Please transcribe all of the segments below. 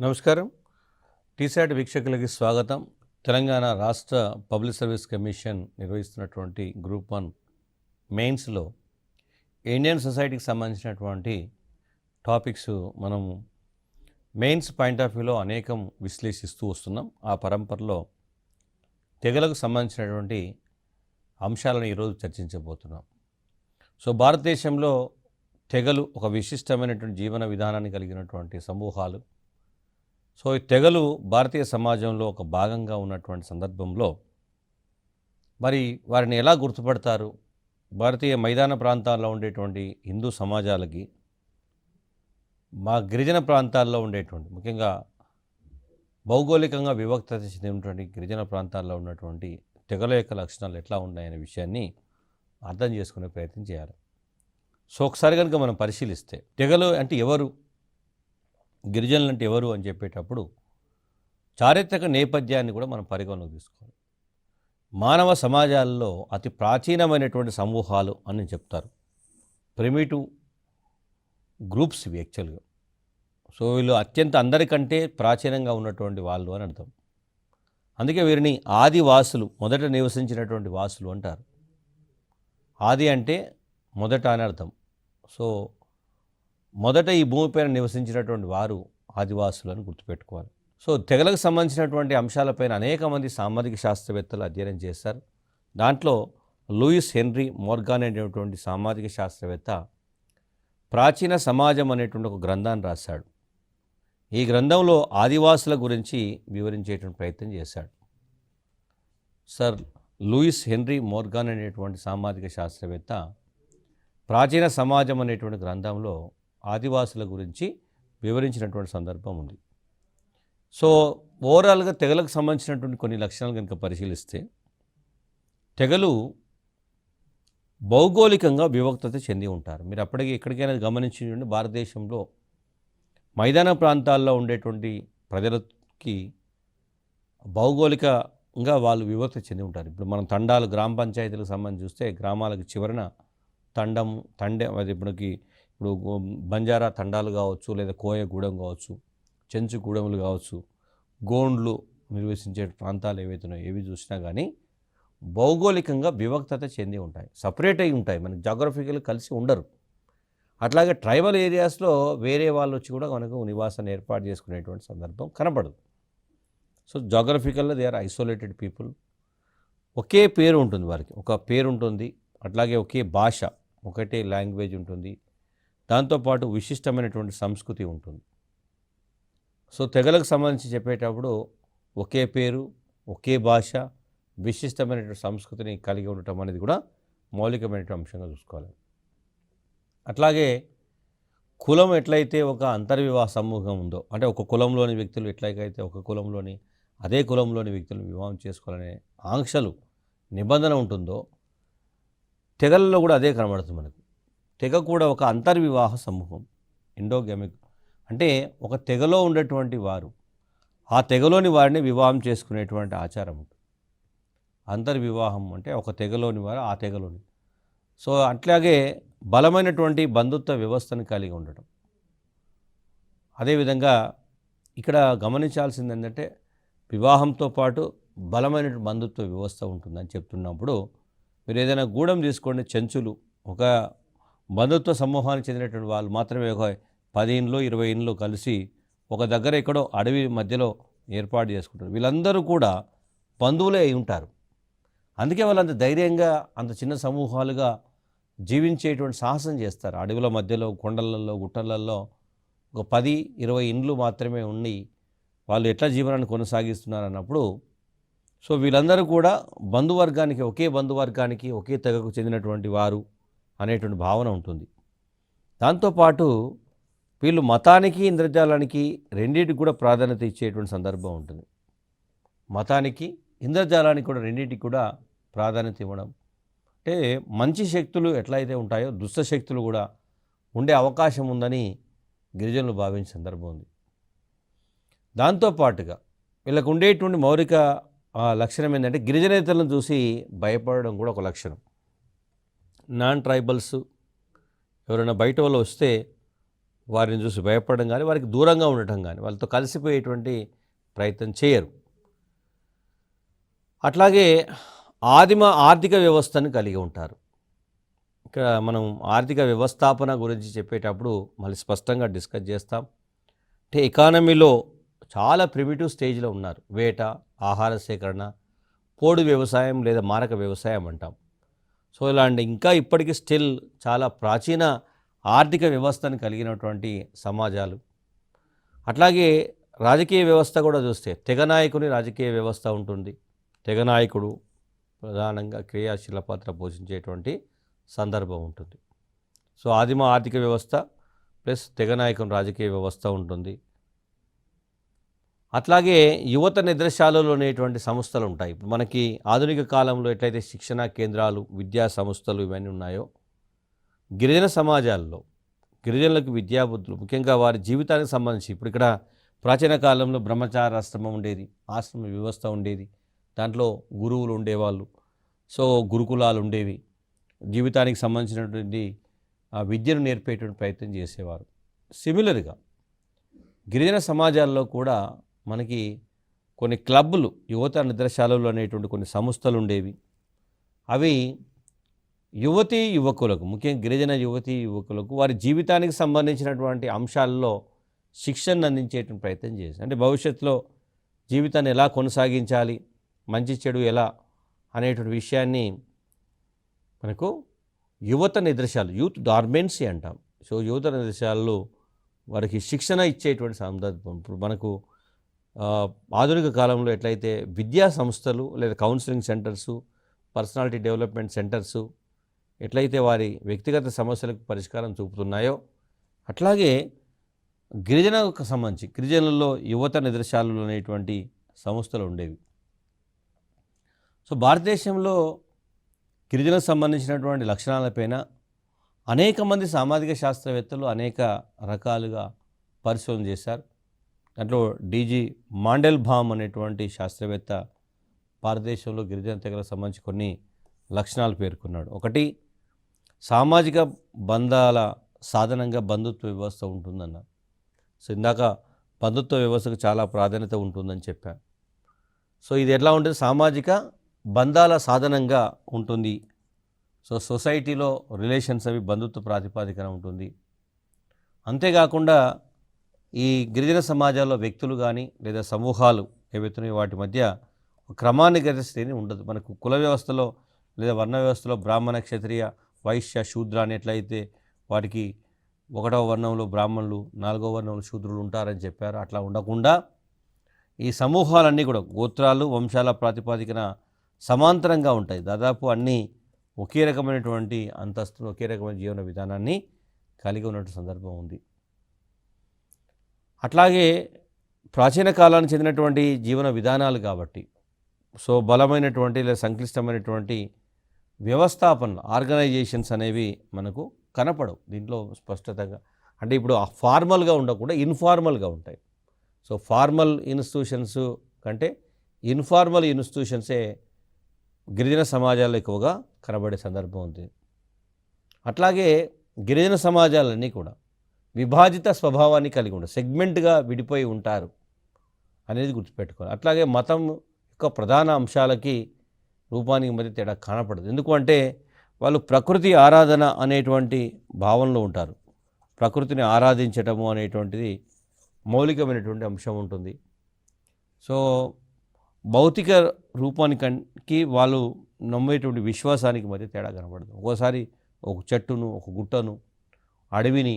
నమస్కారం. టీశాట్ వీక్షకులకి స్వాగతం. తెలంగాణ రాష్ట్ర పబ్లిక్ సర్వీస్ కమిషన్ నిర్వహిస్తున్నటువంటి గ్రూప్ 1 మెయిన్స్లో ఇండియన్ సొసైటీకి సంబంధించినటువంటి టాపిక్స్ మనము మెయిన్స్ పాయింట్ ఆఫ్ వ్యూలో అనేకం విశ్లేషిస్తూ వస్తున్నాం. ఆ పరంపరలో తెగలకు సంబంధించినటువంటి అంశాలను ఈరోజు చర్చించబోతున్నాం. సో భారతదేశంలో తెగలు ఒక విశిష్టమైనటువంటి జీవన విధానాన్ని కలిగినటువంటి సమూహాలు. సో ఈ తెగలు భారతీయ సమాజంలో ఒక భాగంగా ఉన్నటువంటి సందర్భంలో మరి వారిని ఎలా గుర్తుపడతారు? భారతీయ మైదాన ప్రాంతాల్లో ఉండేటువంటి హిందూ సమాజాలకి మా గిరిజన ప్రాంతాల్లో ఉండేటువంటి ముఖ్యంగా భౌగోళికంగా వివక్తత చెందినటువంటి గిరిజన ప్రాంతాల్లో ఉన్నటువంటి తెగల యొక్క లక్షణాలు ఎట్లా ఉన్నాయనే విషయాన్ని అర్థం చేసుకునే ప్రయత్నం చేయాలి. సో ఒకసారి కనుక మనం పరిశీలిస్తే తెగలు అంటే ఎవరు, గిరిజనులు అంటే ఎవరు అని చెప్పేటప్పుడు చారిత్రక నేపథ్యాన్ని కూడా మనం పరిగణలోకి తీసుకోవాలి. మానవ సమాజాల్లో అతి ప్రాచీనమైనటువంటి సమూహాలు అని చెప్తారు. ప్రిమిటివ్ గ్రూప్స్ ఇవి యాక్చువల్గా. సో వీళ్ళు అత్యంత అందరికంటే ప్రాచీనంగా ఉన్నటువంటి వాళ్ళు అని అర్థం. అందుకే వీరిని ఆదివాసులు, మొదట నివసించినటువంటి వాసులు అంటారు. ఆది అంటే మొదట అని అర్థం. సో మొదట ఈ భూమిపైన నివసించినటువంటి వారు ఆదివాసులు అని గుర్తుపెట్టుకోవాలి. సో తెగలకు సంబంధించినటువంటి అంశాలపైన అనేక మంది సామాజిక శాస్త్రవేత్తలు అధ్యయనం చేశారు. దాంట్లో లూయిస్ హెన్రీ మోర్గాన్ అనేటువంటి సామాజిక శాస్త్రవేత్త ప్రాచీన సమాజం అనేటువంటి ఒక గ్రంథాన్ని రాశాడు. ఈ గ్రంథంలో ఆదివాసుల గురించి వివరించేటువంటి ప్రయత్నం చేశాడు. సర్ లూయిస్ హెన్రీ మోర్గాన్ అనేటువంటి సామాజిక శాస్త్రవేత్త ప్రాచీన సమాజం అనేటువంటి గ్రంథంలో ఆదివాసుల గురించి వివరించినటువంటి సందర్భం ఉంది. సో ఓవరాల్గా తెగలకు సంబంధించినటువంటి కొన్ని లక్షణాలు కనుక పరిశీలిస్తే తెగలు భౌగోళికంగా వివక్తత చెంది ఉంటారు. మీరు అప్పటికి ఎక్కడికైనా గమనించండి, భారతదేశంలో మైదాన ప్రాంతాల్లో ఉండేటువంటి ప్రజలకి భౌగోళికంగా వాళ్ళు వివక్త చెంది ఉంటారు. ఇప్పుడు మనం తండాలు, గ్రామ పంచాయతీలకు సంబంధించి చూస్తే గ్రామాలకు చివరన తండే అది ఇప్పుడు బంజారా తండాలు కావచ్చు, లేదా కోయగూడెం కావచ్చు, చెంచుగూడెములు కావచ్చు, గోండ్లు నిర్వసించే ప్రాంతాలు ఏవైతున్నాయో ఏవి చూసినా కానీ భౌగోళికంగా వివక్తత చెంది ఉంటాయి, సపరేట్ అయి ఉంటాయి, మనకి జాగ్రఫికల్ కలిసి ఉండరు. అట్లాగే ట్రైబల్ ఏరియాస్లో వేరే వాళ్ళు వచ్చి కూడా మనకు నివాసాన్ని ఏర్పాటు చేసుకునేటువంటి సందర్భం కనపడదు. సో జాగ్రఫికల్లో దే ఆర్ ఐసోలేటెడ్ పీపుల్. ఒకే పేరు ఉంటుంది, వారికి ఒక పేరు ఉంటుంది. అట్లాగే ఒకే భాష, ఒకటే లాంగ్వేజ్ ఉంటుంది. దాంతోపాటు విశిష్టమైనటువంటి సంస్కృతి ఉంటుంది. సో తెగలకు సంబంధించి చెప్పేటప్పుడు ఒకే పేరు, ఒకే భాష, విశిష్టమైనటువంటి సంస్కృతిని కలిగి ఉండటం అనేది కూడా మౌలికమైనటువంటి అంశంగా చూసుకోవాలి. అట్లాగే కులం ఎట్లయితే ఒక అంతర్వివాహ సమూహం ఉందో, అంటే ఒక కులంలోని వ్యక్తులు ఎట్లయితే ఒక కులంలోని అదే కులంలోని వ్యక్తులు వివాహం చేసుకోవాలనే ఆంక్షలు, నిబంధన ఉంటుందో తెగలలో కూడా అదే కనబడుతుంది మనకు. తెగ కూడా ఒక అంతర్వివాహ సమూహం, ఎండోగెమిక్. అంటే ఒక తెగలో ఉండేటువంటి వారు ఆ తెగలోని వారిని వివాహం చేసుకునేటువంటి ఆచారం ఉంటుంది. అంతర్వివాహం అంటే ఒక తెగలోని వారు ఆ తెగలోని. సో అట్లాగే బలమైనటువంటి బంధుత్వ వ్యవస్థను కలిగి ఉండటం. అదేవిధంగా ఇక్కడ గమనించాల్సింది ఏంటంటే వివాహంతో పాటు బలమైన బంధుత్వ వ్యవస్థ ఉంటుందని చెప్తున్నప్పుడు మీరు ఏదైనా గూడెం తీసుకోండి, చెంచులు ఒక బంధుత్వ సమూహానికి చెందినటువంటి వాళ్ళు మాత్రమే ఒక 10 ఇండ్లు 20 ఇండ్లు కలిసి ఒక దగ్గర ఎక్కడో అడవి మధ్యలో ఏర్పాటు చేసుకుంటారు. వీళ్ళందరూ కూడా బంధువులే అయి ఉంటారు. అందుకే వాళ్ళంత ధైర్యంగా అంత చిన్న సమూహాలుగా జీవించేటువంటి సాహసం చేస్తారు. అడవుల మధ్యలో, కొండలలో, గుట్టలలో ఒక 10-20 ఇండ్లు మాత్రమే ఉండి వాళ్ళు ఎట్లా జీవనాన్ని కొనసాగిస్తున్నారు అన్నప్పుడు, సో వీళ్ళందరూ కూడా బంధువర్గానికి, ఒకే బంధువర్గానికి, ఒకే తెగకు చెందినటువంటి వారు అనేటువంటి భావన ఉంటుంది. దాంతోపాటు వీళ్ళు మతానికి, ఇంద్రజాలానికి రెండింటికి కూడా ప్రాధాన్యత ఇచ్చేటువంటి సందర్భం ఉంటుంది. మతానికి, ఇంద్రజాలానికి కూడా రెండింటికి కూడా ప్రాధాన్యత ఇవ్వడం. అంటే మంచి శక్తులు ఎట్లయితే ఉంటాయో దుష్ట శక్తులు కూడా ఉండే అవకాశం ఉందని గిరిజనులు భావించే సందర్భం ఉంది. దాంతోపాటుగా వీళ్ళకు ఉండేటువంటి మౌలిక లక్షణం ఏంటంటే గిరిజనేతలను చూసి భయపడడం కూడా ఒక లక్షణం. నాన్ ట్రైబల్స్ ఎవరైనా బయట వాళ్ళు వస్తే వారిని చూసి భయపడడం కానీ, వారికి దూరంగా ఉండటం కానీ, వాళ్ళతో కలిసిపోయేటువంటి ప్రయత్నం చేయరు. అట్లాగే ఆదిమ ఆర్థిక వ్యవస్థను కలిగి ఉంటారు. ఇక్కడ మనం ఆర్థిక వ్యవస్థాపన గురించి చెప్పేటప్పుడు మళ్ళీ స్పష్టంగా డిస్కస్ చేస్తాం. అంటే ఎకానమీలో చాలా ప్రిమిటివ్ స్టేజ్లో ఉన్నారు. వేట, ఆహార సేకరణ, పోడు వ్యవసాయం లేదా మారక వ్యవసాయం అంటాం. సో ఇలాంటి ఇంకా ఇప్పటికీ స్టిల్ చాలా ప్రాచీన ఆర్థిక వ్యవస్థను కలిగినటువంటి సమాజాలు. అట్లాగే రాజకీయ వ్యవస్థ కూడా చూస్తే తెగనాయకుని రాజకీయ వ్యవస్థ ఉంటుంది. తెగనాయకుడు ప్రధానంగా క్రియాశీల పాత్ర పోషించేటువంటి సందర్భం ఉంటుంది. సో ఆదిమ ఆర్థిక వ్యవస్థ ప్లస్ తెగనాయకుని రాజకీయ వ్యవస్థ ఉంటుంది. అట్లాగే యువత నిద్రశాలలో అనేటువంటి సంస్థలు ఉంటాయి. ఇప్పుడు మనకి ఆధునిక కాలంలో ఎట్లయితే శిక్షణా కేంద్రాలు, విద్యా సంస్థలు ఇవన్నీ ఉన్నాయో, గిరిజన సమాజాల్లో గిరిజనులకు విద్యాబుద్ధులు ముఖ్యంగా వారి జీవితానికి సంబంధించి ఇప్పుడు ఇక్కడ ప్రాచీన కాలంలో బ్రహ్మచారాశ్రమం ఉండేది, ఆశ్రమ వ్యవస్థ ఉండేది, దాంట్లో గురువులు ఉండేవాళ్ళు. సో గురుకులాలు ఉండేవి, జీవితానికి సంబంధించినటువంటి విద్యను నేర్పేటువంటి ప్రయత్నం చేసేవారు. సిమిలర్గా గిరిజన సమాజాల్లో కూడా మనకి కొన్ని క్లబ్బులు, యువత నిద్రశాలలు అనేటువంటి కొన్ని సంస్థలు ఉండేవి. అవి యువతీ యువకులకు, ముఖ్యంగా గిరిజన యువతీ యువకులకు వారి జీవితానికి సంబంధించినటువంటి అంశాల్లో శిక్షణ అందించేటువంటి ప్రయత్నం చేసి, అంటే భవిష్యత్తులో జీవితాన్ని ఎలా కొనసాగించాలి, మంచి చెడు ఎలా అనేటువంటి విషయాన్ని మనకు యువత నిద్రశాలలు, యూత్ డార్మెన్సీ అంటాం. సో యువత నిద్రశాలలు వారికి శిక్షణ ఇచ్చేటువంటి సందర్భం. ఇప్పుడు మనకు ఆధునిక కాలంలో ఎట్లయితే విద్యా సంస్థలు లేదా counselling centres, personality development centres ఎట్లయితే వారి వ్యక్తిగత సమస్యలకు పరిష్కారం చూపుతున్నాయో, అట్లాగే గిరిజనకు సంబంధించి గిరిజనులలో యువత నిద్రశాలలు అనేటువంటి సంస్థలు ఉండేవి. సో భారతదేశంలో గిరిజనకు సంబంధించినటువంటి లక్షణాలపైన అనేక మంది సామాజిక శాస్త్రవేత్తలు అనేక రకాలుగా పరిశోధన చేశారు. దాంట్లో డీజీ మాండెల్బామ్ అనేటువంటి శాస్త్రవేత్త భారతదేశంలో గిరిజన తెగలకు సంబంధించి కొన్ని లక్షణాలు పేర్కొన్నాడు. ఒకటి, సామాజిక బంధాల సాధనంగా బంధుత్వ వ్యవస్థ ఉంటుందన్నారు. సో ఇందాక బంధుత్వ వ్యవస్థకు చాలా ప్రాధాన్యత ఉంటుందని చెప్పాను. సో ఇది ఎట్లా ఉంటుంది, సామాజిక బంధాల సాధనంగా ఉంటుంది. సో సొసైటీలో రిలేషన్స్ అవి బంధుత్వ ప్రాతిపాదికన ఉంటుంది. అంతేకాకుండా ఈ గిరిజన సమాజాల్లో వ్యక్తులు కానీ లేదా సమూహాలు ఏవైతున్నాయో వాటి మధ్య క్రమాన్ని స్థితిని ఉండదు. మనకు కుల వ్యవస్థలో లేదా వర్ణ వ్యవస్థలో బ్రాహ్మణ, క్షత్రియ, వైశ్య, శూద్ర అని ఎట్లయితే వాటికి 1వ వర్ణంలో బ్రాహ్మణులు, 4వ వర్ణంలో శూద్రులు ఉంటారని చెప్పారు. అట్లా ఉండకుండా ఈ సమూహాలన్నీ కూడా గోత్రాలు, వంశాల ప్రాతిపాదికన సమాంతరంగా ఉంటాయి. దాదాపు అన్నీ ఒకే రకమైనటువంటి అంతస్తులు, ఒకే రకమైన జీవన విధానాన్ని కలిగి ఉన్నటువంటి సందర్భం ఉంది. అట్లాగే ప్రాచీన కాలానికి చెందినటువంటి జీవన విధానాలు కాబట్టి సో బలమైనటువంటి లేదా సంక్లిష్టమైనటువంటి వ్యవస్థాపనలు, ఆర్గనైజేషన్స్ అనేవి మనకు కనపడవు దీంట్లో స్పష్టతగా. అంటే ఇప్పుడు ఫార్మల్గా ఉండకుండా ఇన్ఫార్మల్గా ఉంటాయి. సో ఫార్మల్ ఇన్స్టిట్యూషన్స్ కంటే ఇన్ఫార్మల్ ఇన్స్టిట్యూషన్సే గిరిజన సమాజాల్లో ఎక్కువగా కనబడే సందర్భం ఉంది. అట్లాగే గిరిజన సమాజాలన్నీ కూడా విభాజిత స్వభావాన్ని కలిగి ఉంటారు, సెగ్మెంట్గా విడిపోయి ఉంటారు అనేది గుర్తుపెట్టుకోవాలి. అట్లాగే మతం యొక్క ప్రధాన అంశాలకి రూపానికి మధ్య తేడా కనపడదు. ఎందుకంటే వాళ్ళు ప్రకృతి ఆరాధన అనేటువంటి భావనలో ఉంటారు. ప్రకృతిని ఆరాధించటము అనేటువంటిది మౌలికమైనటువంటి అంశం ఉంటుంది. సో భౌతిక రూపానికి వాళ్ళు నమ్మేటువంటి విశ్వాసానికి మధ్య తేడా కనపడదు. ఒక్కోసారి ఒక చెట్టును, ఒక గుట్టను, అడవిని,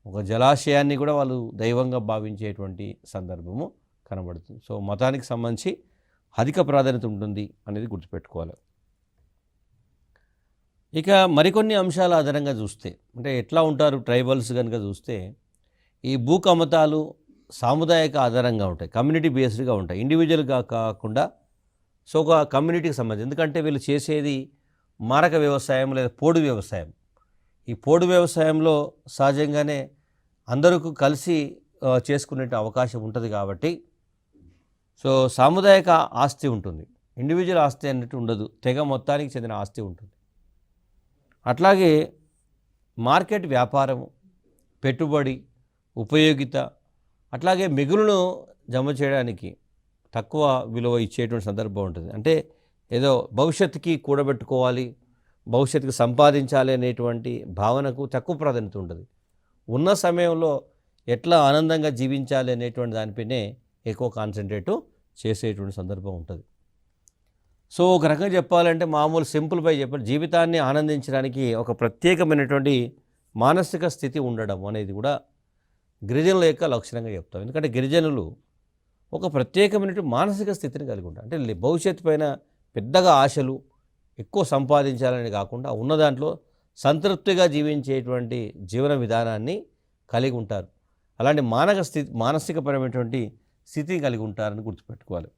ఒక జలాశయాన్ని కూడా వాళ్ళు దైవంగా భావించేటువంటి సందర్భము కనబడుతుంది. సో మతానికి సంబంధించి అధిక ప్రాధాన్యత ఉంటుంది అనేది గుర్తుపెట్టుకోవాలి. ఇక మరికొన్ని అంశాల ఆధారంగా చూస్తే, అంటే ఎట్లా ఉంటారు ట్రైబల్స్ కనుక చూస్తే, ఈ భూకమతాలు సాముదాయిక ఆధారంగా ఉంటాయి, కమ్యూనిటీ బేస్డ్గా ఉంటాయి, ఇండివిజువల్గా కాకుండా. సో ఒక కమ్యూనిటీకి సంబంధించి, ఎందుకంటే వీళ్ళు చేసేది మారక వ్యవసాయం లేదా పోడు వ్యవసాయం. ఈ పోడు వ్యవసాయంలో సహజంగానే అందరికీ కలిసి చేసుకునే అవకాశం ఉంటుంది కాబట్టి సో సాముదాయిక ఆస్తి ఉంటుంది, ఇండివిజువల్ ఆస్తి అన్నట్టు ఉండదు, తెగ మొత్తానికి చెందిన ఆస్తి ఉంటుంది. అట్లాగే మార్కెట్ వ్యాపారం, పెట్టుబడి, ఉపయోగిత, అట్లాగే మిగులును జమ చేయడానికి తక్కువ విలువ ఇచ్చేటువంటి సందర్భం ఉంటుంది. అంటే ఏదో భవిష్యత్తుకి కూడబెట్టుకోవాలి, భవిష్యత్తుకి సంపాదించాలి అనేటువంటి భావనకు తక్కువ ప్రాధాన్యత ఉంటుంది. ఉన్న సమయంలో ఎట్లా ఆనందంగా జీవించాలి అనేటువంటి దానిపైనే ఎక్కువ కాన్సన్ట్రేట్ చేసేటువంటి సందర్భం ఉంటుంది. సో ఒక రకంగా చెప్పాలంటే మామూలు సింపుల్పై చెప్పాలి, జీవితాన్ని ఆనందించడానికి ఒక ప్రత్యేకమైనటువంటి మానసిక స్థితి ఉండడం అనేది కూడా గిరిజనుల యొక్క లక్షణంగా చెప్తాం. ఎందుకంటే గిరిజనులు ఒక ప్రత్యేకమైనటువంటి మానసిక స్థితిని కలిగి ఉంటారు. అంటే భవిష్యత్తు పైన పెద్దగా ఆశలు, ఎక్కువ సంపాదించాలని కాకుండా ఉన్న దాంట్లో సంతృప్తిగా జీవించేటువంటి జీవన విధానాన్ని కలిగి ఉంటారు. అలాంటి మానసికపరమైనటువంటి స్థితిని కలిగి ఉంటారని గుర్తుపెట్టుకోవాలి.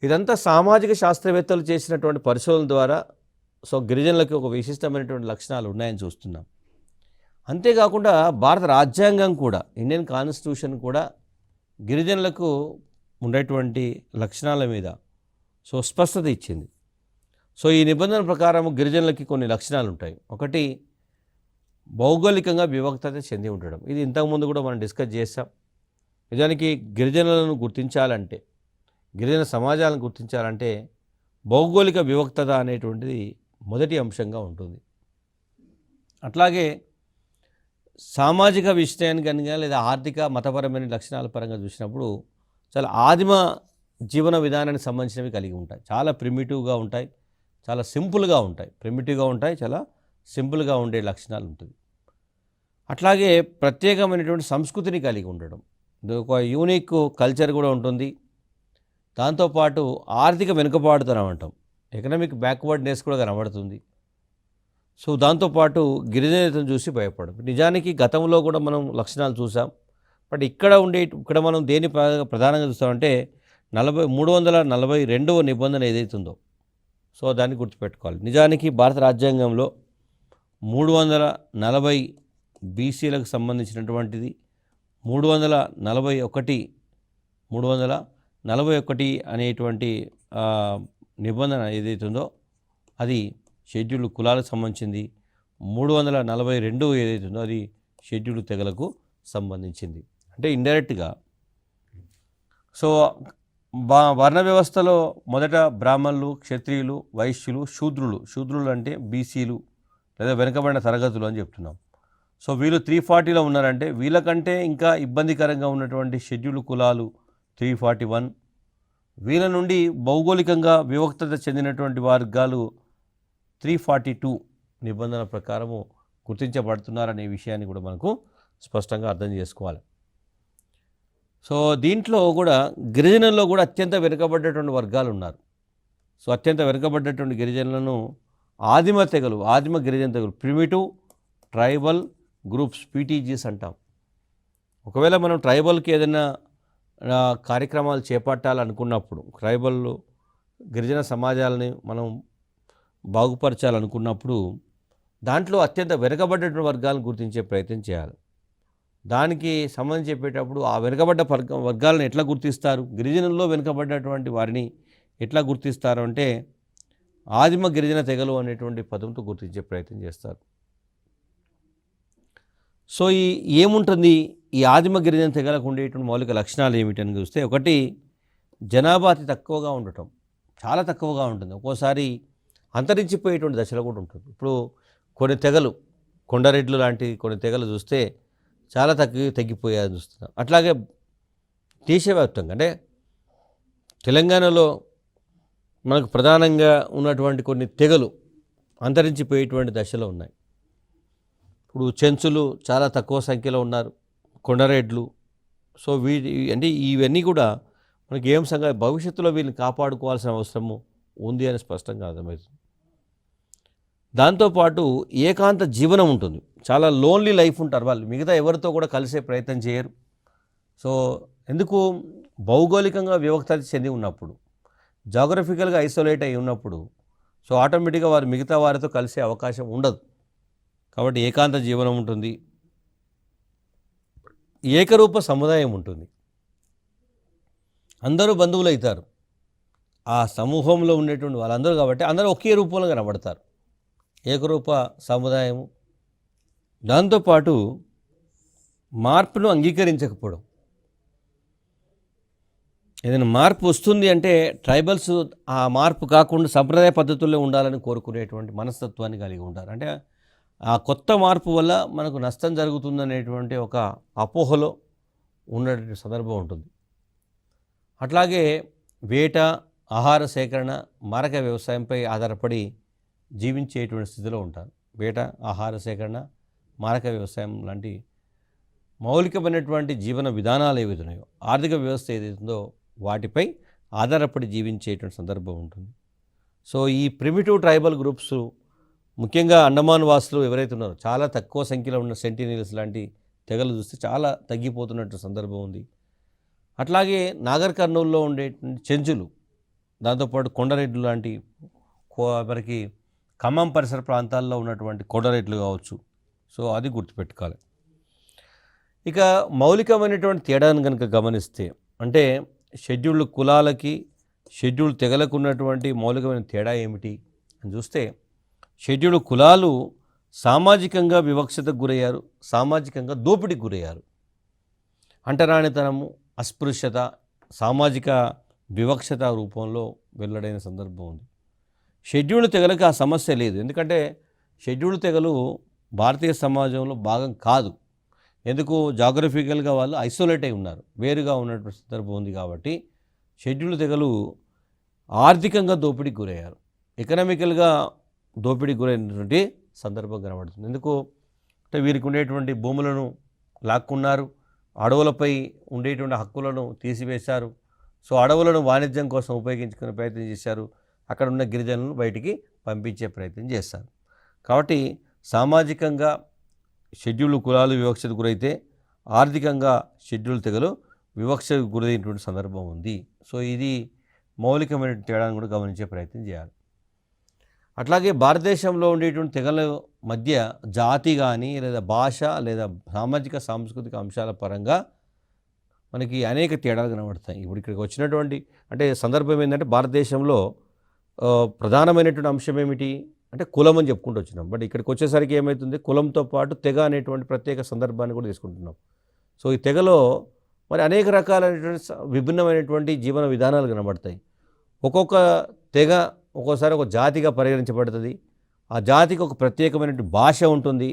ఇదంతా సామాజిక శాస్త్రవేత్తలు చేసినటువంటి పరిశోధనల ద్వారా గిరిజనులకి ఒక విశిష్టమైనటువంటి లక్షణాలు ఉన్నాయని చూస్తున్నాం. అంతేకాకుండా భారత రాజ్యాంగం కూడా, ఇండియన్ కాన్స్టిట్యూషన్ కూడా గిరిజనులకు ఉండేటువంటి లక్షణాల మీద స్పష్టత ఇచ్చింది. ఈ నిబంధన ప్రకారం గిరిజనులకి కొన్ని లక్షణాలు ఉంటాయి. ఒకటి, భౌగోళికంగా వివక్తత చెంది ఉండడం. ఇది ఇంతకుముందు కూడా మనం డిస్కస్ చేసాం. నిజానికి గిరిజనులను గుర్తించాలంటే, గిరిజన సమాజాలను గుర్తించాలంటే భౌగోళిక వివక్తత అనేటువంటిది మొదటి అంశంగా ఉంటుంది. అట్లాగే సామాజిక విషయాన్ని కనుక లేదా ఆర్థిక మతపరమైన లక్షణాల పరంగా చూసినప్పుడు చాలా ఆదిమ జీవన విధానానికి సంబంధించినవి కలిగి ఉంటాయి. చాలా ప్రిమిటివ్గా ఉంటాయి, చాలా సింపుల్గా ఉంటాయి. ప్రిమిటివ్గా ఉంటాయి, చాలా సింపుల్గా ఉండే లక్షణాలు ఉంటుంది. అట్లాగే ప్రత్యేకమైనటువంటి సంస్కృతిని కలిగి ఉండడం, ఒక యూనిక్ కల్చర్ కూడా ఉంటుంది. దాంతోపాటు ఆర్థిక వెనుకబాటుతనం అంటాం, ఎకనామిక్ బ్యాక్వర్డ్నెస్ కూడా కనబడుతుంది. దాంతోపాటు గిరిజనేతను చూసి భయపడడం. నిజానికి గతంలో కూడా మనం లక్షణాలు చూసాం. బట్ ఇక్కడ మనం దేని ప్రధానంగా చూస్తామంటే 342వ నిబంధన ఏదైతుందో దాన్ని గుర్తుపెట్టుకోవాలి. నిజానికి భారత రాజ్యాంగంలో 340 బీసీలకు సంబంధించినటువంటిది, 341 అనేటువంటి నిబంధన ఏదైతుందో అది షెడ్యూల్డ్ కులాలకు సంబంధించింది. 342 ఏదైతుందో అది షెడ్యూల్డ్ తెగలకు సంబంధించింది. అంటే ఇండైరెక్ట్గా వర్ణ వ్యవస్థలో మొదట బ్రాహ్మణులు, క్షత్రియులు, వైశ్యులు, శూద్రులు అంటే బీసీలు లేదా వెనుకబడిన తరగతులు అని చెప్తున్నాం. వీళ్ళు 340లో ఉన్నారంటే వీళ్ళకంటే ఇంకా ఇబ్బందికరంగా ఉన్నటువంటి షెడ్యూల్డ్ కులాలు 341, వీళ్ళ నుండి భౌగోళికంగా వివక్తత చెందినటువంటి వర్గాలు 342 నిబంధన ప్రకారము గుర్తించబడుతున్నారనే విషయాన్ని కూడా మనకు స్పష్టంగా అర్థం చేసుకోవాలి. దీంట్లో కూడా గిరిజనుల్లో కూడా అత్యంత వెనుకబడ్డటువంటి వర్గాలు ఉన్నారు. అత్యంత వెనుకబడ్డటువంటి గిరిజనులను ఆదిమ గిరిజన తెగలు, ప్రిమిటివ్ ట్రైబల్ గ్రూప్స్, పీటీజీస్ అంటాం. ఒకవేళ మనం ట్రైబల్కి ఏదైనా కార్యక్రమాలు చేపట్టాలనుకున్నప్పుడు, ట్రైబల్ గిరిజన సమాజాలని మనం బాగుపరచాలనుకున్నప్పుడు దాంట్లో అత్యంత వెనుకబడ్డటువంటి వర్గాలను గుర్తించే ప్రయత్నం చేయాలి. దానికి సంబంధించి చెప్పేటప్పుడు ఆ వెనుకబడ్డ వర్గాలను ఎట్లా గుర్తిస్తారు, గిరిజనుల్లో వెనుకబడ్డటువంటి వారిని ఎట్లా గుర్తిస్తారు అంటే ఆదిమ గిరిజన తెగలు అనేటువంటి పదంతో గుర్తించే ప్రయత్నం చేస్తారు. ఏముంటుంది ఈ ఆదిమ గిరిజన తెగలకు ఉండేటువంటి మౌలిక లక్షణాలు ఏమిటని చూస్తే, ఒకటి, జనాభా అతి తక్కువగా ఉండటం, చాలా తక్కువగా ఉంటుంది. ఒక్కోసారి అంతరించిపోయేటువంటి దశలో కూడా ఉంటుంది. ఇప్పుడు కొన్ని తెగలు, కొండరెడ్లు లాంటి కొన్ని తెగలు చూస్తే చాలా తగ్గిపోయాయని చూస్తున్నాం. అట్లాగే దేశవ్యాప్తంగా అంటే తెలంగాణలో మనకు ప్రధానంగా ఉన్నటువంటి కొన్ని తెగలు అంతరించిపోయేటువంటి దశలో ఉన్నాయి. ఇప్పుడు చెంచులు చాలా తక్కువ సంఖ్యలో ఉన్నారు, కొండరెడ్లు. అంటే ఇవన్నీ కూడా మనకి ఏం భవిష్యత్తులో వీళ్ళని కాపాడుకోవాల్సిన అవసరము ఉంది అని స్పష్టంగా అర్థమవుతుంది. దాంతోపాటు ఏకాంత జీవనం ఉంటుంది, చాలా లోన్లీ లైఫ్ ఉంటారు వాళ్ళు, మిగతా ఎవరితో కూడా కలిసే ప్రయత్నం చేయరు. ఎందుకు, భౌగోళికంగా వివక్త చెంది ఉన్నప్పుడు, జాగ్రఫికల్గా ఐసోలేట్ అయి ఉన్నప్పుడు ఆటోమేటిక్గా వారు మిగతా వారితో కలిసే అవకాశం ఉండదు. కాబట్టి ఏకాంత జీవనం ఉంటుంది, ఏకరూప సముదాయం ఉంటుంది, అందరూ బంధువులు అవుతారు ఆ సమూహంలో ఉండేటువంటి వాళ్ళందరూ. కాబట్టి అందరూ ఒకే రూపంలో కనబడతారు, ఏకరూప సముదాయము. దాంతోపాటు మార్పును అంగీకరించకపోవడం. ఏదైనా మార్పు వస్తుంది అంటే ట్రైబల్స్ ఆ మార్పు కాకుండా సంప్రదాయ పద్ధతుల్లో ఉండాలని కోరుకునేటువంటి మనస్తత్వాన్ని కలిగి ఉంటారు. అంటే ఆ కొత్త మార్పు వల్ల మనకు నష్టం జరుగుతుందనేటువంటి ఒక అపోహలో ఉన్నటువంటి సందర్భం ఉంటుంది. అట్లాగే వేట, ఆహార సేకరణ, మారక వ్యవసాయంపై ఆధారపడి జీవించేటువంటి స్థితిలో ఉంటారు. వేట, ఆహార సేకరణ, మారక వ్యవసాయం లాంటి మౌలికమైనటువంటి జీవన విధానాలు ఏవైతే ఉన్నాయో, ఆర్థిక వ్యవస్థ ఏదైతుందో వాటిపై ఆధారపడి జీవించేటువంటి సందర్భం ఉంటుంది. సో ఈ ప్రిమిటివ్ ట్రైబల్ గ్రూప్స్ ముఖ్యంగా అండమాన్ వాసులు ఎవరైతే ఉన్నారో చాలా తక్కువ సంఖ్యలో ఉన్న సెంటినీల్స్ లాంటి తెగలు చూస్తే చాలా తగ్గిపోతున్నట్టు సందర్భం ఉంది. అట్లాగే నాగర్ కర్నూలులో ఉండేటువంటి చెంచులు, దాంతోపాటు కొండరెడ్లు లాంటి మనకి ఖమ్మం పరిసర ప్రాంతాల్లో ఉన్నటువంటి కొండరెడ్లు కావచ్చు. సో అది గుర్తుపెట్టుకోవాలి. ఇక మౌలికమైనటువంటి తేడాను కనుక గమనిస్తే, అంటే షెడ్యూల్డ్ కులాలకి షెడ్యూల్డ్ తెగలకు ఉన్నటువంటి మౌలికమైన తేడా ఏమిటి అని చూస్తే, షెడ్యూల్డ్ కులాలు సామాజికంగా వివక్షతకు గురయ్యారు, సామాజికంగా దోపిడీకి గురయ్యారు. అంటరానితనము, అస్పృశ్యత, సామాజిక వివక్షత రూపంలో వెల్లడైన సందర్భం ఉంది. షెడ్యూల్డ్ తెగలకు ఆ సమస్య లేదు, ఎందుకంటే షెడ్యూల్డ్ తెగలు భారతీయ సమాజంలో భాగం కాదు. ఎందుకు? జాగ్రఫికల్గా వాళ్ళు ఐసోలేట్ అయి ఉన్నారు, వేరుగా ఉన్నటువంటి సందర్భం ఉంది. కాబట్టి షెడ్యూల్డ్ తెగలు ఆర్థికంగా దోపిడీకి గురయ్యారు, ఎకనామికల్గా దోపిడీకి గురైనటువంటి సందర్భం కనబడుతుంది. ఎందుకు అంటే వీరికి ఉండేటువంటి భూములను లాక్కున్నారు, అడవులపై ఉండేటువంటి హక్కులను తీసివేశారు. సో అడవులను వాణిజ్యం కోసం ఉపయోగించుకునే ప్రయత్నం చేశారు, అక్కడ ఉన్న గిరిజనులను బయటికి పంపించే ప్రయత్నం చేస్తారు. కాబట్టి సామాజికంగా షెడ్యూల్డ్ కులాలు వివక్షకు గురైతే, ఆర్థికంగా షెడ్యూల్డ్ తెగలు వివక్షకు గురైనటువంటి సందర్భం ఉంది. సో ఇది మౌలికమైన తేడాను కూడా గమనించే ప్రయత్నం చేయాలి. అట్లాగే భారతదేశంలో ఉండేటువంటి తెగల మధ్య జాతి కానీ లేదా భాష లేదా సామాజిక సాంస్కృతిక అంశాల పరంగా మనకి అనేక తేడాలు కనబడతాయి. ఇప్పుడు ఇక్కడికి వచ్చినటువంటి అంటే సందర్భం ఏంటంటే, భారతదేశంలో ప్రధానమైనటువంటి అంశం ఏమిటి అంటే కులం అని చెప్పుకుంటూ వచ్చినాం. బట్ ఇక్కడికి వచ్చేసరికి ఏమవుతుంది, కులంతో పాటు తెగ అనేటువంటి ప్రత్యేక సందర్భాన్ని కూడా తీసుకుంటున్నాం. సో ఈ తెగలో మరి అనేక రకాలైనటువంటి విభిన్నమైనటువంటి జీవన విధానాలు కనబడతాయి. ఒక్కొక్క తెగ ఒక్కోసారి ఒక జాతిగా పరిగణించబడుతుంది, ఆ జాతికి ఒక ప్రత్యేకమైనటువంటి భాష ఉంటుంది,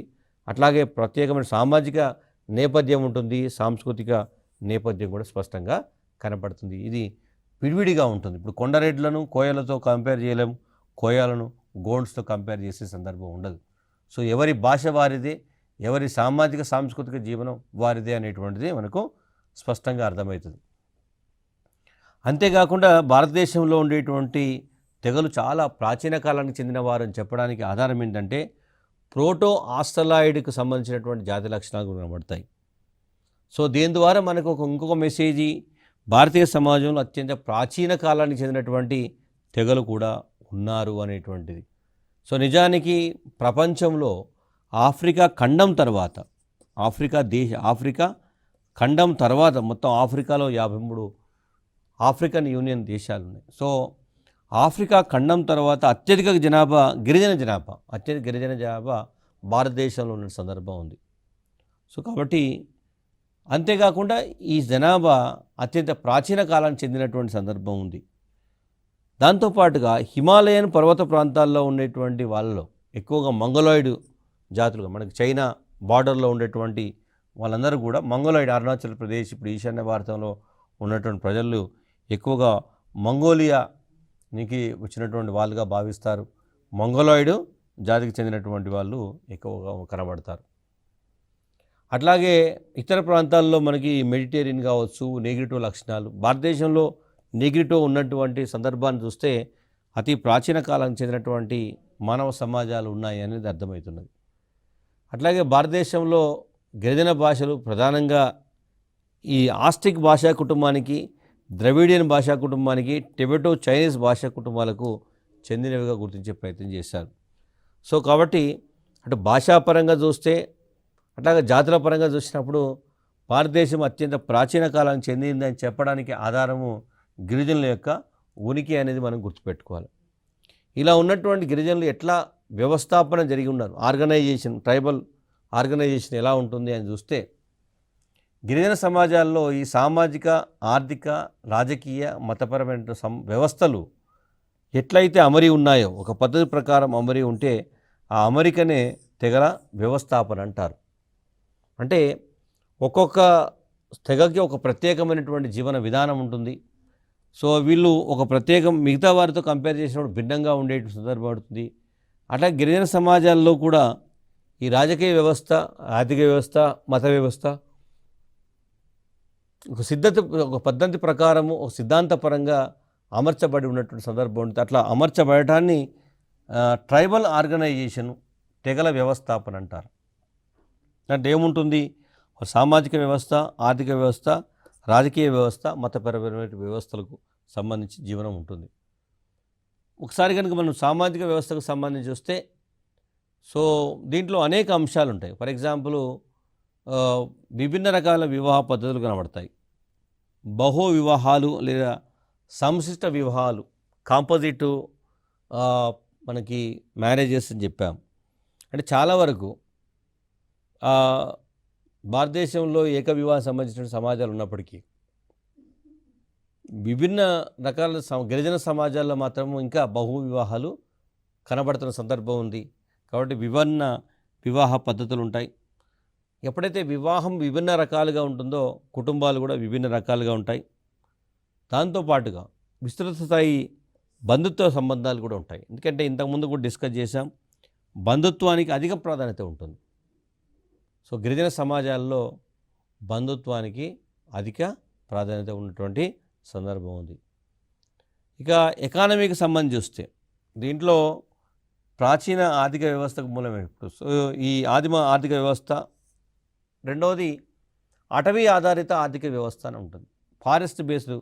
అట్లాగే ప్రత్యేకమైన సామాజిక నేపథ్యం ఉంటుంది, సాంస్కృతిక నేపథ్యం కూడా స్పష్టంగా కనపడుతుంది. ఇది విడివిడిగా ఉంటుంది. ఇప్పుడు కొండరెడ్లను కోయలతో కంపేర్ చేయలేము, కోయాలను గోండ్స్తో కంపేర్ చేసే సందర్భం ఉండదు. సో ఎవరి భాష వారిదే, ఎవరి సామాజిక సాంస్కృతిక జీవనం వారిదే అనేటువంటిది మనకు స్పష్టంగా అర్థమవుతుంది. అంతేకాకుండా భారతదేశంలో ఉండేటువంటి తెగలు చాలా ప్రాచీన కాలానికి చెందిన వారని చెప్పడానికి ఆధారం ఏంటంటే, ప్రోటో ఆస్ట్రలాయిడ్కి సంబంధించినటువంటి జాతి లక్షణాలు కనబడతాయి. సో దీని ద్వారా మనకు ఇంకొక మెసేజీ, భారతీయ సమాజంలో అత్యంత ప్రాచీన కాలానికి చెందినటువంటి తెగలు కూడా ఉన్నారు అనేటువంటిది. సో నిజానికి ప్రపంచంలో ఆఫ్రికా ఖండం తర్వాత, ఆఫ్రికా ఖండం తర్వాత మొత్తం ఆఫ్రికాలో 53 ఆఫ్రికన్ యూనియన్ దేశాలు ఉన్నాయి. సో ఆఫ్రికా ఖండం తర్వాత అత్యధిక గిరిజన జనాభా భారతదేశంలో ఉన్న సందర్భం ఉంది. సో కాబట్టి అంతేకాకుండా ఈ జనాభా అత్యంత ప్రాచీన కాలానికి చెందినటువంటి సందర్భం ఉంది. దాంతోపాటుగా హిమాలయన్ పర్వత ప్రాంతాల్లో ఉండేటువంటి వాళ్ళలో ఎక్కువగా మంగోలాయిడ్ జాతులుగా, మనకి చైనా బార్డర్లో ఉండేటువంటి వాళ్ళందరూ కూడా మంగోలాయిడ్, అరుణాచల్ ప్రదేశ్, ఇప్పుడు ఈశాన్య భారతంలో ఉన్నటువంటి ప్రజలు ఎక్కువగా మంగోలియానికి వచ్చినటువంటి వాళ్ళుగా భావిస్తారు. మంగోలాయిడ్ జాతికి చెందినటువంటి వాళ్ళు ఎక్కువగా కనబడతారు. అట్లాగే ఇతర ప్రాంతాల్లో మనకి మెడిటేరియన్ కావచ్చు, నెగ్రిటో లక్షణాలు, భారతదేశంలో నెగ్రిటో ఉన్నటువంటి సందర్భాన్ని చూస్తే అతి ప్రాచీన కాలానికి చెందినటువంటి మానవ సమాజాలు ఉన్నాయి అనేది అర్థమవుతున్నది. అట్లాగే భారతదేశంలో గిరిజన భాషలు ప్రధానంగా ఈ ఆస్టిక్ భాషా కుటుంబానికి, ద్రవిడియన్ భాషా కుటుంబానికి, టిబెటో చైనీస్ భాషా కుటుంబాలకు చెందినవిగా గుర్తించే ప్రయత్నం చేశారు. సో కాబట్టి అటు భాషాపరంగా చూస్తే, అట్లాగే జాతుల పరంగా చూసినప్పుడు భారతదేశం అత్యంత ప్రాచీన కాలానికి చెందిందని చెప్పడానికి ఆధారము గిరిజనుల యొక్క ఉనికి అనేది మనం గుర్తుపెట్టుకోవాలి. ఇలా ఉన్నటువంటి గిరిజనులు ఎట్లా వ్యవస్థాపన జరిగి ఉన్నారు, ట్రైబల్ ఆర్గనైజేషన్ ఎలా ఉంటుంది అని చూస్తే, గిరిజన సమాజాల్లో ఈ సామాజిక, ఆర్థిక, రాజకీయ, మతపరమైన వ్యవస్థలు ఎట్లయితే అమరి ఉన్నాయో, ఒక పద్ధతి ప్రకారం అమరి ఉంటే ఆ అమరికనే తెగల వ్యవస్థాపన అంటారు. అంటే ఒక్కొక్క తెగకి ఒక ప్రత్యేకమైనటువంటి జీవన విధానం ఉంటుంది. సో వీళ్ళు ఒక ప్రత్యేకం మిగతా వారితో కంపేర్ చేసినప్పుడు భిన్నంగా ఉండే సందర్భం పడుతుంది. అట్లా గిరిజన సమాజాల్లో కూడా ఈ రాజకీయ వ్యవస్థ, ఆర్థిక వ్యవస్థ, మత వ్యవస్థ ఒక పద్ధతి ప్రకారము, ఒక సిద్ధాంతపరంగా అమర్చబడి ఉన్నటువంటి సందర్భం ఉంటుంది. అట్లా అమర్చబడటాన్ని ట్రైబల్ ఆర్గనైజేషను, తెగల వ్యవస్థాపన అంటారు. అంటే ఏముంటుంది, సామాజిక వ్యవస్థ, ఆర్థిక వ్యవస్థ, రాజకీయ వ్యవస్థ, మతపరమైన వ్యవస్థలకు సంబంధించి జీవనం ఉంటుంది. ఒకసారి కనుక మనం సామాజిక వ్యవస్థకు సంబంధించి వస్తే, సో దీంట్లో అనేక అంశాలు ఉంటాయి. ఫర్ ఎగ్జాంపుల్ విభిన్న రకాల వివాహ పద్ధతులు కనబడతాయి. బహు వివాహాలు లేదా సంశిష్ట వివాహాలు, కాంపోజిట్ మనకి మ్యారేజెస్ అని చెప్పాం. అంటే చాలా వరకు భారతదేశంలో ఏక వివాహం సంబంధించిన సమాజాలు ఉన్నప్పటికీ విభిన్న రకాల గిరిజన సమాజాల్లో మాత్రం ఇంకా బహు వివాహాలు కనబడుతున్న సందర్భం ఉంది. కాబట్టి విభిన్న వివాహ పద్ధతులు ఉంటాయి. ఎప్పుడైతే వివాహం విభిన్న రకాలుగా ఉంటుందో కుటుంబాలు కూడా విభిన్న రకాలుగా ఉంటాయి. దాంతోపాటుగా విస్తృత స్థాయి బంధుత్వ సంబంధాలు కూడా ఉంటాయి. ఎందుకంటే ఇంతకుముందు కూడా డిస్కస్ చేశాం, బంధుత్వానికి అధిక ప్రాధాన్యత ఉంటుంది. సో గిరిజన సమాజాల్లో బంధుత్వానికి అధిక ప్రాధాన్యత ఉన్నటువంటి సందర్భం ఉంది. ఇక ఎకానమీకి సంబంధించి వస్తే దీంట్లో ప్రాచీన ఆర్థిక వ్యవస్థకు మూలమే. సో ఈ ఆదిమ ఆర్థిక వ్యవస్థ, రెండవది అటవీ ఆధారిత ఆర్థిక వ్యవస్థ అని ఉంటుంది. ఫారెస్ట్ బేస్డ్,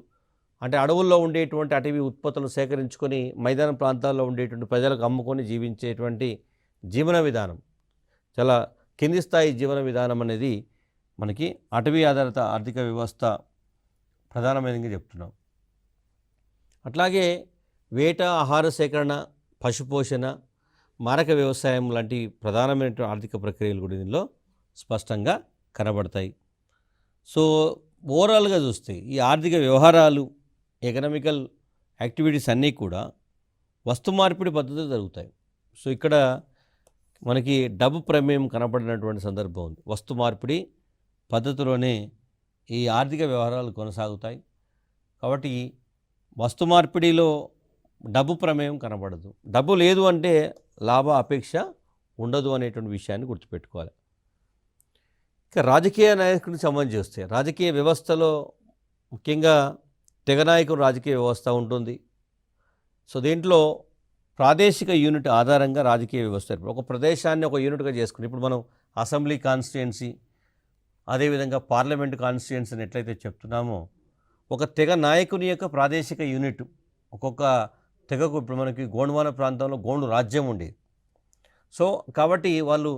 అంటే అడవుల్లో ఉండేటువంటి అటవీ ఉత్పత్తులు సేకరించుకొని మైదాన ప్రాంతాల్లో ఉండేటువంటి ప్రజలకు అమ్ముకొని జీవించేటువంటి జీవన విధానం, చాలా కింది స్థాయి జీవన విధానం అనేది మనకి అటవీ ఆధారిత ఆర్థిక వ్యవస్థ ప్రధానమైనదిగా చెప్తున్నాం. అట్లాగే వేట, ఆహార సేకరణ, పశుపోషణ, మారక వ్యవసాయం లాంటి ప్రధానమైనటువంటి ఆర్థిక ప్రక్రియలు కూడా దీనిలో స్పష్టంగా కనబడతాయి. సో ఓవరాల్గా చూస్తే ఈ ఆర్థిక వ్యవహారాలు, ఎకనామికల్ యాక్టివిటీస్ అన్నీ కూడా వస్తు మార్పిడి పద్ధతులు జరుగుతాయి. సో ఇక్కడ మనకి డబ్బు ప్రమేయం కనబడినటువంటి సందర్భం ఉంది. వస్తు మార్పిడి పద్ధతిలోనే ఈ ఆర్థిక వ్యవహారాలు కొనసాగుతాయి. కాబట్టి వస్తు మార్పిడిలో డబ్బు ప్రమేయం కనబడదు. డబ్బు లేదు అంటే లాభ అపేక్ష ఉండదు అనేటువంటి విషయాన్ని గుర్తుపెట్టుకోవాలి. ఇక రాజకీయ నాయకుడికి సంబంధించి వస్తే రాజకీయ వ్యవస్థలో ముఖ్యంగా తెగ నాయకుడు రాజకీయ వ్యవస్థ ఉంటుంది. సో దీంట్లో ప్రాదేశిక యూనిట్ ఆధారంగా రాజకీయ వ్యవస్థ, ఒక ప్రదేశాన్ని ఒక యూనిట్గా చేసుకుని, ఇప్పుడు మనం అసెంబ్లీ కాన్స్టిట్యుయెన్సీ, అదేవిధంగా పార్లమెంట్ కాన్స్టిట్యుయెన్సీ అని ఎట్లయితే చెప్తున్నామో, ఒక తెగ నాయకుని యొక్క ప్రాదేశిక యూనిట్, ఒక్కొక్క తెగకు, ఇప్పుడు మనకి గోండ్వాన ప్రాంతంలో గోండు రాజ్యం ఉండేది. సో కాబట్టి వాళ్ళు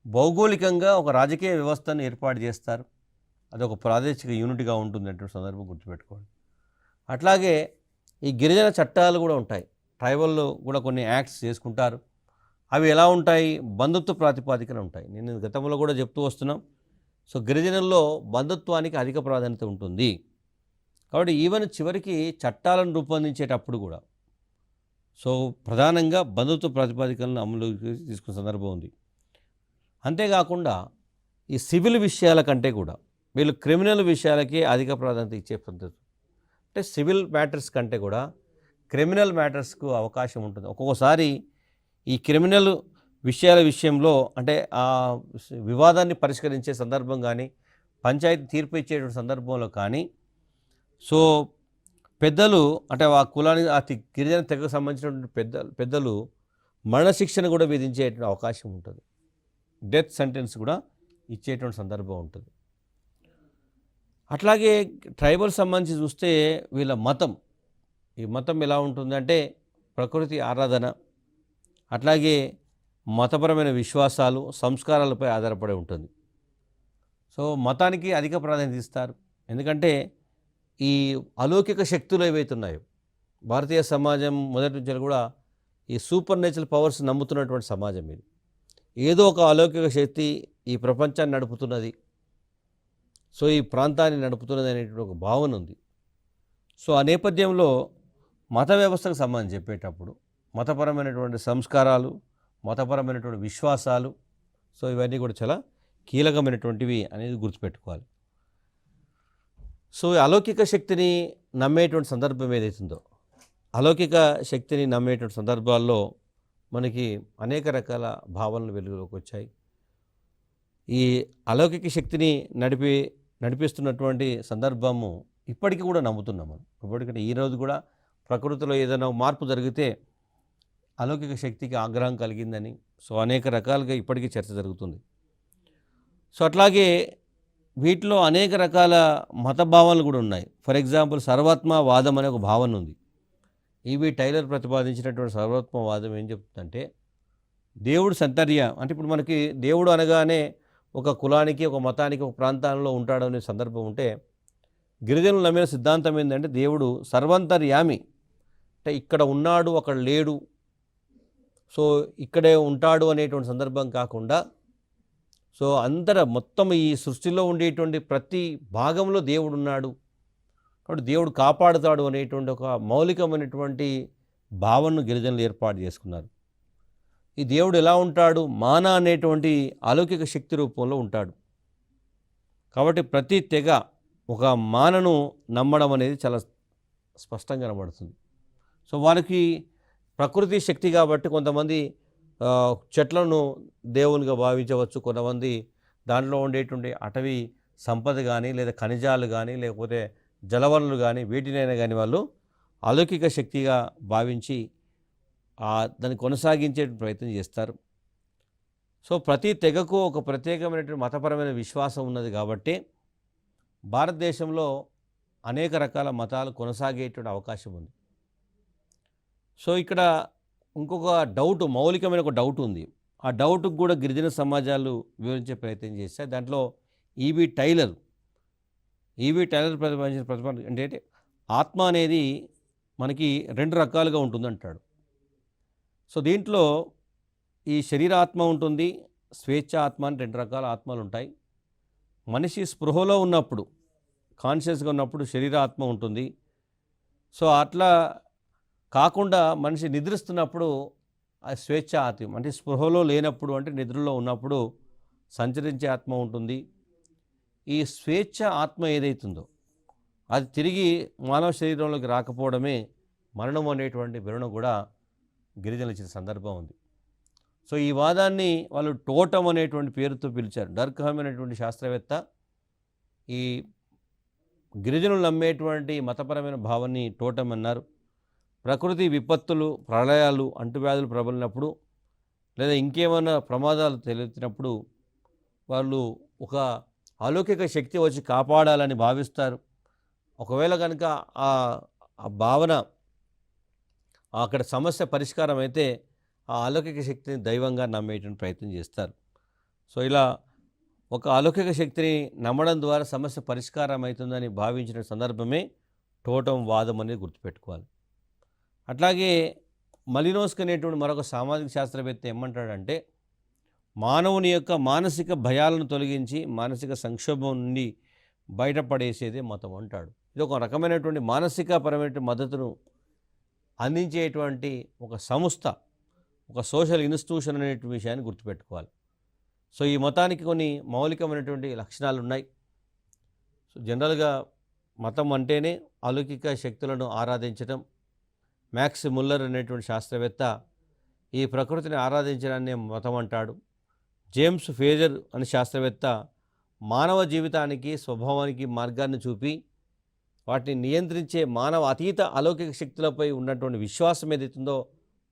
భౌగోళికంగా ఒక రాజకీయ వ్యవస్థను ఏర్పాటు చేస్తారు. అది ఒక ప్రాదేశిక యూనిట్గా ఉంటుంది అంటే సందర్భం గుర్తుపెట్టుకోండి. అట్లాగే ఈ గిరిజన చట్టాలు కూడా ఉంటాయి. ట్రైబల్లో కూడా కొన్ని యాక్ట్స్ చేసుకుంటారు. అవి ఎలా ఉంటాయి, బంధుత్వ ప్రాతిపాదికన ఉంటాయి. నేను గతంలో కూడా చెప్తూ వస్తున్నాం. సో గిరిజనుల్లో బంధుత్వానికి అధిక ప్రాధాన్యత ఉంటుంది. కాబట్టి ఈవెన్ చివరికి చట్టాలను రూపొందించేటప్పుడు కూడా సో ప్రధానంగా బంధుత్వ ప్రాతిపాదికలను అమలుకి తీసుకున్న సందర్భం ఉంది. అంతేకాకుండా ఈ సివిల్ విషయాల కంటే కూడా వీళ్ళు క్రిమినల్ విషయాలకే అధిక ప్రాధాన్యత ఇచ్చే పద్ధతి. అంటే సివిల్ మ్యాటర్స్ కంటే కూడా క్రిమినల్ మ్యాటర్స్కు అవకాశం ఉంటుంది. ఒక్కొక్కసారి ఈ క్రిమినల్ విషయాల విషయంలో, అంటే ఆ వివాదాన్ని పరిష్కరించే సందర్భం కానీ, పంచాయతీ తీర్పు ఇచ్చేటువంటి సందర్భంలో కానీ, సో పెద్దలు, అంటే ఆ కులానికి, ఆ గిరిజన తెగకు సంబంధించినటువంటి పెద్దలు మరణశిక్షను కూడా విధించేటువంటి అవకాశం ఉంటుంది. డెత్ సెంటెన్స్ కూడా ఇచ్చేటువంటి సందర్భం ఉంటుంది. అట్లాగే ట్రైబల్ సంబంధించి చూస్తే వీళ్ళ మతం, ఈ మతం ఎలా ఉంటుందంటే ప్రకృతి ఆరాధన, అట్లాగే మతపరమైన విశ్వాసాలు, సంస్కారాలపై ఆధారపడి ఉంటుంది. సో మతానికి అధిక ప్రాధాన్యత ఇస్తారు. ఎందుకంటే ఈ అలౌకిక శక్తులు ఏవైతే ఉన్నాయో, భారతీయ సమాజం మొదటి నుంచి కూడా ఈ సూపర్ నేచురల్ పవర్స్ నమ్ముతున్నటువంటి సమాజం ఇది. ఏదో ఒక అలౌకిక శక్తి ఈ ప్రపంచాన్ని నడుపుతున్నది. సో ఈ ప్రాంతాన్ని నడుపుతున్నది అనేటువంటి ఒక భావన ఉంది. సో ఆ నేపథ్యంలో మత వ్యవస్థకు సంబంధించి చెప్పేటప్పుడు మతపరమైనటువంటి సంస్కారాలు, మతపరమైనటువంటి విశ్వాసాలు, సో ఇవన్నీ కూడా చాలా కీలకమైనటువంటివి అనేది గుర్తుపెట్టుకోవాలి. సో ఈ అలౌకిక శక్తిని నమ్మేటువంటి సందర్భం ఏదైతుందో, అలౌకిక శక్తిని నమ్మేటువంటి సందర్భాల్లో మనకి అనేక రకాల భావనలు వెలుగులోకి వచ్చాయి. ఈ అలౌకిక శక్తిని నడిపిస్తున్నటువంటి సందర్భము ఇప్పటికీ కూడా నమ్ముతున్నాం మనం. ఇప్పటికంటే ఈరోజు కూడా ప్రకృతిలో ఏదైనా మార్పు జరిగితే అలౌకిక శక్తికి ఆగ్రహం కలిగిందని, సో అనేక రకాలుగా ఇప్పటికీ చర్చ జరుగుతుంది. సో అట్లాగే వీటిలో అనేక రకాల మత భావనలు కూడా ఉన్నాయి. ఫర్ ఎగ్జాంపుల్ సర్వాత్మవాదం అనే ఒక భావన ఉంది. ఈవి టైలర్ ప్రతిపాదించినటువంటి సర్వాత్మవాదం ఏం చెప్తుందంటే, దేవుడు సంతర్య అంటే ఇప్పుడు మనకి దేవుడు అనగానే ఒక కులానికి, ఒక మతానికి, ఒక ప్రాంతాల్లో ఉంటాడనే సందర్భం ఉంటే, గిరిజనులు నమ్మిన సిద్ధాంతం ఏంటంటే దేవుడు సర్వంతర్యామి, అంటే ఇక్కడ ఉన్నాడు అక్కడ లేడు, సో ఇక్కడే ఉంటాడు అనేటువంటి సందర్భం కాకుండా, సో మొత్తం ఈ సృష్టిలో ఉండేటువంటి ప్రతి భాగంలో దేవుడు ఉన్నాడు, కాబట్టి దేవుడు కాపాడుతాడు అనేటువంటి ఒక మౌలికమైనటువంటి భావనను గిరిజనులు ఏర్పాటు చేసుకున్నారు. ఈ దేవుడు ఎలా ఉంటాడు? మాన అనేటువంటి అలౌకిక శక్తి రూపంలో ఉంటాడు. కాబట్టి ప్రతి తెగ ఒక మానను నమ్మడం అనేది చాలా స్పష్టంగా కనబడుతుంది. సో వారికి ప్రకృతి శక్తి కాబట్టి కొంతమంది చెట్లను దేవునిగా భావించవచ్చు, కొంతమంది దాంట్లో ఉండేటువంటి అటవీ సంపద కానీ, లేదా ఖనిజాలు కానీ, లేకపోతే జలవనరులు కానీ, వీటినైనా కానీ వాళ్ళు అలౌకిక శక్తిగా భావించి దాన్ని కొనసాగించే ప్రయత్నం చేస్తారు. సో ప్రతి తెగకు ఒక ప్రత్యేకమైనటువంటి మతపరమైన విశ్వాసం ఉన్నది కాబట్టి భారతదేశంలో అనేక రకాల మతాలు కొనసాగేటువంటి అవకాశం ఉంది. సో ఇక్కడ ఇంకొక మౌలికమైన ఒక డౌట్ ఉంది. ఆ డౌట్కి కూడా గిరిజన సమాజాలు వివరించే ప్రయత్నం చేస్తాయి. దాంట్లో ఈవి టైలర్ ప్రతిపాదించిన ఏంటంటే, ఆత్మ అనేది మనకి 2 రకాలుగా ఉంటుందంటాడు. సో దీంట్లో ఈ శరీరాత్మ ఉంటుంది, స్వేచ్ఛ ఆత్మ అని 2 రకాల ఆత్మలు ఉంటాయి. మనిషి స్పృహలో ఉన్నప్పుడు, కాన్షియస్గా ఉన్నప్పుడు శరీరాత్మ ఉంటుంది. సో అట్లా కాకుండా మనిషి నిద్రిస్తున్నప్పుడు ఆ స్వేచ్ఛ ఆత్మ, అంటే స్పృహలో లేనప్పుడు, అంటే నిద్రలో ఉన్నప్పుడు సంచరించే ఆత్మ ఉంటుంది. ఈ స్వేచ్ఛ ఆత్మ ఏదైతుందో అది తిరిగి మానవ శరీరంలోకి రాకపోవడమే మరణం అనేటువంటి వివరణ కూడా గిరిజనులు ఇచ్చిన సందర్భం ఉంది. సో ఈ వాదాన్ని వాళ్ళు టోటం అనేటువంటి పేరుతో పిలిచారు. డర్కహమ్ అనేటువంటి శాస్త్రవేత్త ఈ గిరిజనులు నమ్మేటువంటి మతపరమైన భావాన్ని టోటం అన్నారు. ప్రకృతి విపత్తులు, ప్రళయాలు, అంటువ్యాధులు ప్రబలినప్పుడు, లేదా ఇంకేమైనా ప్రమాదాలు తలెత్తినప్పుడు వాళ్ళు ఒక అలౌకిక శక్తి వచ్చి కాపాడాలని భావిస్తారు. ఒకవేళ కనుక ఆ భావన అక్కడ సమస్య పరిష్కారం అయితే ఆ అలౌకిక శక్తిని దైవంగా నమ్మేటువంటి ప్రయత్నం చేస్తారు. సో ఇలా ఒక అలౌకిక శక్తిని నమ్మడం ద్వారా సమస్య పరిష్కారం అవుతుందని భావించిన సందర్భమే టోటం వాదం అనేది గుర్తుపెట్టుకోవాలి. అట్లాగే మలినోస్క్ అనేటువంటి మరొక సామాజిక శాస్త్రవేత్త ఏమంటాడంటే, మానవుని యొక్క మానసిక భయాలను తొలగించి మానసిక సంక్షోభం నుండి బయటపడేసేదే మతం అంటాడు. ఇది ఒక రకమైనటువంటి మానసిక పరమైన మద్దతును అందించేటువంటి ఒక సంస్థ, ఒక సోషల్ ఇన్స్టిట్యూషన్ అనేటువంటి విషయాన్ని గుర్తుపెట్టుకోవాలి. సో ఈ మతానికి కొన్ని మౌలికమైనటువంటి లక్షణాలు ఉన్నాయి. సో జనరల్గా మతం అంటేనే అలౌకిక శక్తులను ఆరాధించడం. మ్యాక్స్ ముల్లర్ అనేటువంటి శాస్త్రవేత్త ఈ ప్రకృతిని ఆరాధించడాన్ని మతం అంటాడు. జేమ్స్ ఫేజర్ అనే శాస్త్రవేత్త మానవ జీవితానికి, స్వభావానికి మార్గాన్ని చూపి వాటిని నియంత్రించే మానవ అతీత అలౌకిక శక్తులపై ఉన్నటువంటి విశ్వాసం ఏదైతుందో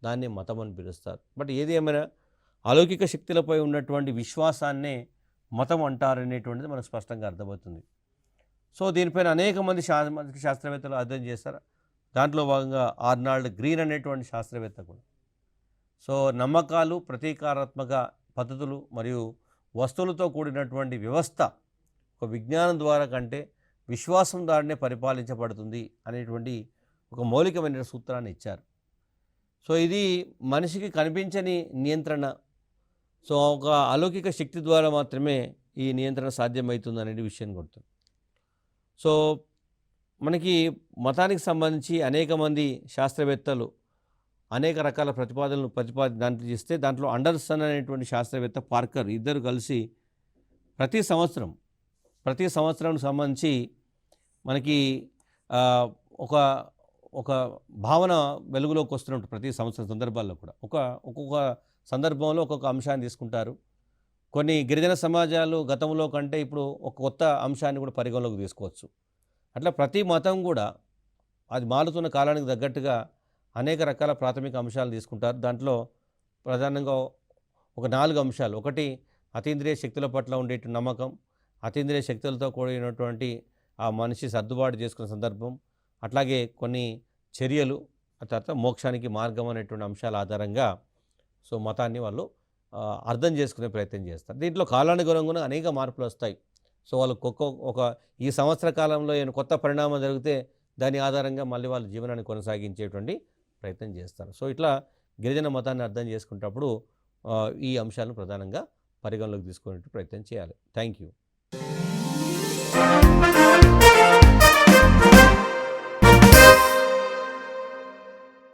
దాన్ని మతం అని పిలుస్తారు. బట్ ఏది ఏమైనా అలౌకిక శక్తులపై ఉన్నటువంటి విశ్వాసాన్నే మతం అంటారనేటువంటిది మనకు స్పష్టంగా అర్థమవుతుంది. సో దీనిపైన అనేక మంది శాస్త్రవేత్తలు అధ్యయనం చేస్తారు. దాంట్లో భాగంగా ఆర్నాల్డ్ గ్రీన్ అనేటువంటి శాస్త్రవేత్త కూడా. సో నమ్మకాలు, ప్రతీకారాత్మక పద్ధతులు మరియు వస్తువులతో కూడినటువంటి వ్యవస్థ ఒక విజ్ఞానం ద్వారా కంటే విశ్వాసం ద్వారానే పరిపాలించబడుతుంది అనేటువంటి ఒక మౌలికమైన సూత్రాన్ని ఇచ్చారు. సో ఇది మనిషికి కనిపించని నియంత్రణ. సో ఒక అలౌకిక శక్తి ద్వారా మాత్రమే ఈ నియంత్రణ సాధ్యమవుతుంది అనే విషయాన్ని కొడుతుంది. సో మనకి మతానికి సంబంధించి అనేక మంది శాస్త్రవేత్తలు అనేక రకాల ప్రతిపాదనలు దాంట్లో చేస్తే దాంట్లో అండర్సన్ అనేటువంటి శాస్త్రవేత్త, పార్కర్ ఇద్దరు కలిసి ప్రతి సంవత్సరం సంబంధించి మనకి ఆ, ఒక ఒక భావన వెలుగులోకి వస్తున్నట్టు ప్రతి సంవత్సరం సందర్భాల్లో కూడా ఒక్కొక్క సందర్భంలో ఒక్కొక్క అంశాన్ని తీసుకుంటారు. కొన్ని గిరిజన సమాజాలు గతంలో కంటే ఇప్పుడు ఒక కొత్త అంశాన్ని కూడా పరిగణలోకి తీసుకోవచ్చు. అట్లా ప్రతి మతం కూడా అది మారుతున్న కాలానికి తగ్గట్టుగా అనేక రకాల ప్రాథమిక అంశాలు తీసుకుంటారు. దాంట్లో ప్రధానంగా ఒక 4 అంశాలు. ఒకటి అతీంద్రియ శక్తుల పట్ల ఉండేటి నమ్మకం, అతీంద్రియ శక్తులతో కూడినటువంటి ఆ మనిషి సర్దుబాటు చేసుకునే సందర్భం, అట్లాగే కొన్ని చర్యలు, ఆ తర్వాత మోక్షానికి మార్గం అనేటువంటి అంశాల ఆధారంగా సో మతాన్ని వాళ్ళు అర్థం చేసుకునే ప్రయత్నం చేస్తారు. దీంట్లో కాలానుగుణంగా అనేక మార్పులు వస్తాయి. సో వాళ్ళు ఒక ఈ సంవత్సర కాలంలో ఏమైనా కొత్త పరిణామం జరిగితే దాని ఆధారంగా మళ్ళీ వాళ్ళు జీవనాన్ని కొనసాగించేటువంటి ప్రయత్నం చేస్తారు. సో ఇట్లా గిరిజన మతాన్ని అర్థం చేసుకునేటప్పుడు ఈ అంశాలను ప్రధానంగా పరిగణలోకి తీసుకునే ప్రయత్నం చేయాలి. Thank you.